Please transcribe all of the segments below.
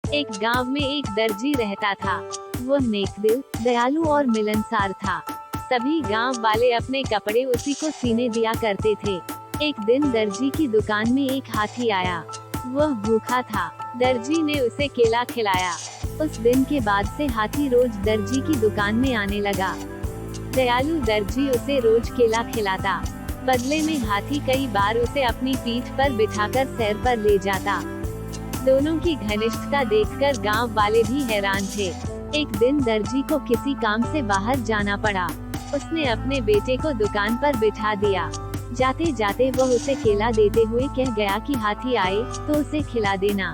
एक गांव में एक दर्जी रहता था। वो नेकदिल, दयालु और मिलनसार था। सभी गांव वाले अपने कपड़े उसी को सीने दिया करते थे। एक दिन दर्जी की दुकान में एक हाथी आया। वह भूखा था। दर्जी ने उसे केला खिलाया। उस दिन के बाद से हाथी रोज दर्जी की दुकान में आने लगा। दयालु दर्जी उसे रोज केला खिलाता। बदले में हाथी कई बार उसे अपनी पीठ पर बिठाकर सैर पर ले जाता। दोनों की घनिष्ठता देखकर गांव वाले भी हैरान थे। एक दिन दर्जी को किसी काम से बाहर जाना पड़ा। उसने अपने बेटे को दुकान पर बिठा दिया। जाते जाते वह उसे केला देते हुए कह गया कि हाथी आए तो उसे खिला देना।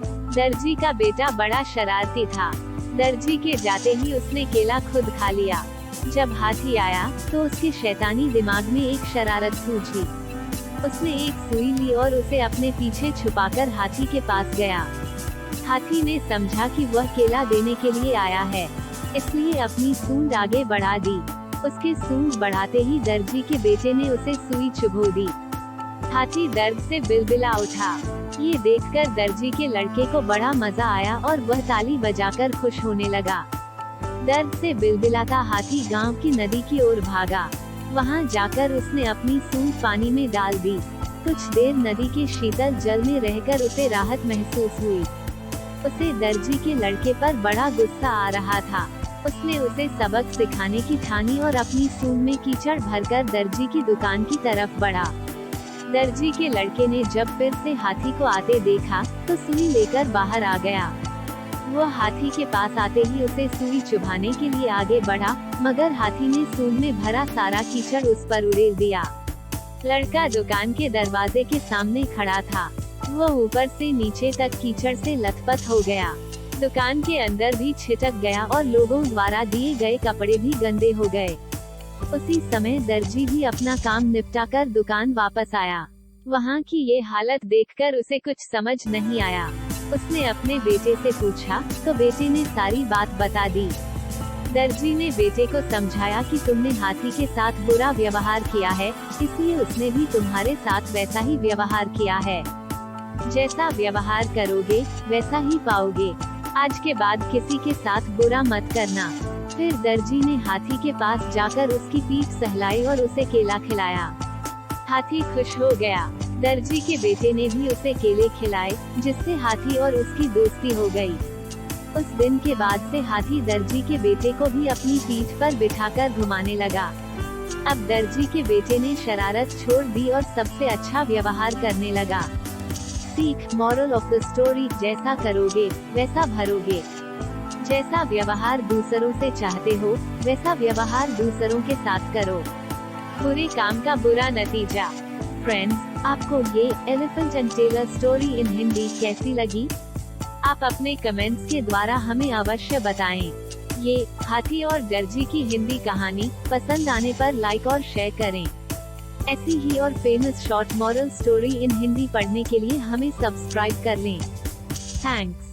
दर्जी का बेटा बड़ा शरारती था। दर्जी के जाते ही उसने केला खुद खा लिया। जब हाथी आया तो उसके शैतानी दिमाग में एक शरारत सूझी। उसने एक सुई ली और उसे अपने पीछे छुपाकर हाथी के पास गया। हाथी ने समझा कि वह केला देने के लिए आया है, इसलिए अपनी सूंड आगे बढ़ा दी। उसके सूंड बढ़ाते ही दर्जी के बेटे ने उसे सुई चुभो दी। हाथी दर्द से बिलबिला उठा। ये देखकर दर्जी के लड़के को बड़ा मजा आया और वह ताली बजाकर खुश होने लगा। दर्द से बिलबिलाता हाथी गांव की नदी की ओर भागा। वहां जाकर उसने अपनी सूंड पानी में डाल दी। कुछ देर नदी के शीतल जल में रहकर उसे राहत महसूस हुई। उसे दर्जी के लड़के पर बड़ा गुस्सा आ रहा था। उसने उसे सबक सिखाने की ठानी और अपनी सूंड में कीचड़ भरकर दर्जी की दुकान की तरफ बढ़ा। दर्जी के लड़के ने जब फिर से हाथी को आते देखा तो सुई लेकर बाहर आ गया। वह हाथी के पास आते ही उसे सुई चुभाने के लिए आगे बढ़ा, मगर हाथी ने सूंड में भरा सारा कीचड़ उस पर उड़ेल दिया। लड़का दुकान के दरवाजे के सामने खड़ा था। वह ऊपर से नीचे तक कीचड़ से लथपथ हो गया। दुकान के अंदर भी छिटक गया और लोगों द्वारा दिए गए कपड़े भी गंदे हो गए। उसी समय दर्जी भी अपना काम निपटाकर दुकान वापस आया। वहाँ की ये हालत देखकर उसे कुछ समझ नहीं आया। उसने अपने बेटे से पूछा तो बेटे ने सारी बात बता दी। दर्जी ने बेटे को समझाया कि तुमने हाथी के साथ बुरा व्यवहार किया है, इसलिए उसने भी तुम्हारे साथ वैसा ही व्यवहार किया है। जैसा व्यवहार करोगे वैसा ही पाओगे। आज के बाद किसी के साथ बुरा मत करना। फिर दर्जी ने हाथी के पास जाकर उसकी पीठ सहलाई और उसे केला खिलाया। हाथी खुश हो गया। दर्जी के बेटे ने भी उसे केले खिलाए, जिससे हाथी और उसकी दोस्ती हो गई। उस दिन के बाद से हाथी दर्जी के बेटे को भी अपनी पीठ पर बिठाकर घुमाने लगा। अब दर्जी के बेटे ने शरारत छोड़ दी और सबसे अच्छा व्यवहार करने लगा। सीख, मॉरल ऑफ द स्टोरी, जैसा करोगे वैसा भरोगे। जैसा व्यवहार दूसरों से चाहते हो वैसा व्यवहार दूसरों के साथ करो। बुरे काम का बुरा नतीजा। फ्रेंड्स, आपको ये elephant and tailor story in Hindi कैसी लगी? आप अपने कमेंट्स के द्वारा हमें अवश्य बताएं। ये हाथी और दर्जी की हिंदी कहानी पसंद आने पर लाइक और शेयर करें। ऐसी ही और famous short moral story in Hindi पढ़ने के लिए हमें सब्सक्राइब कर लें। थैंक्स।